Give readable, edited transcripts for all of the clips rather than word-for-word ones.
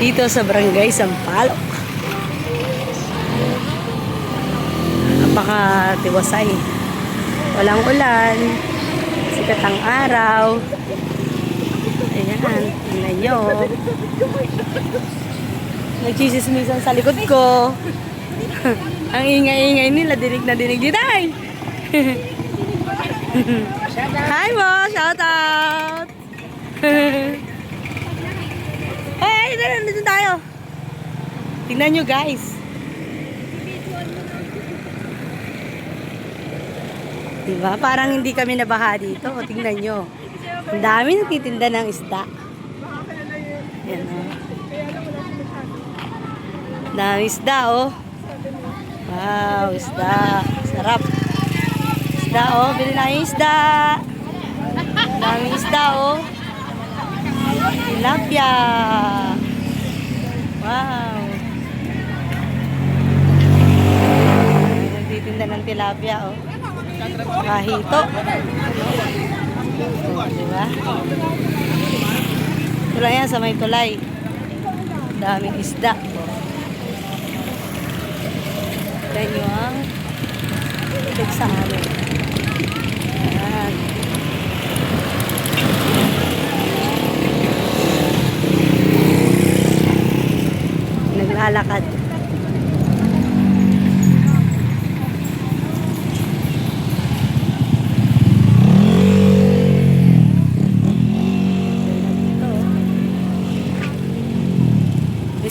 dito sa Barangay Sampaloc. Napakatiwasay. Walang ulan. Sikat ang araw. Ayan, tingnan nyo. Nagsisismisan sa likod ko. Ang ingay-ingay nila, dinig na dinig dito. Ay! Hi mo! Shout out! Hey! Dito tayo! Tingnan nyo guys. Diba? Parang hindi kami nabaha dito. Tingnan nyo. Ang dami nagtitinda ng isda. Yan o. Dami isda o. Wow, isda. Sarap. Isda o. Bili na yung isda. Dami isda o. Tilapia. Wow. Nagtitinda ng tilapia o. Kahito. Diba? Ito lang yan sa may tulay. Daming isda. Tignan nyo ang ilig sa amin. Ayan. Naglalakad.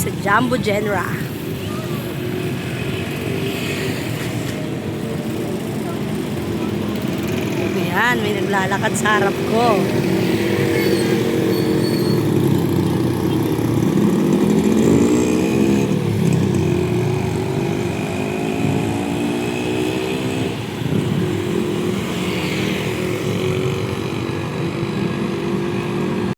Sa Jumbo Genera. Ayan, may naglalakad sa harap ko.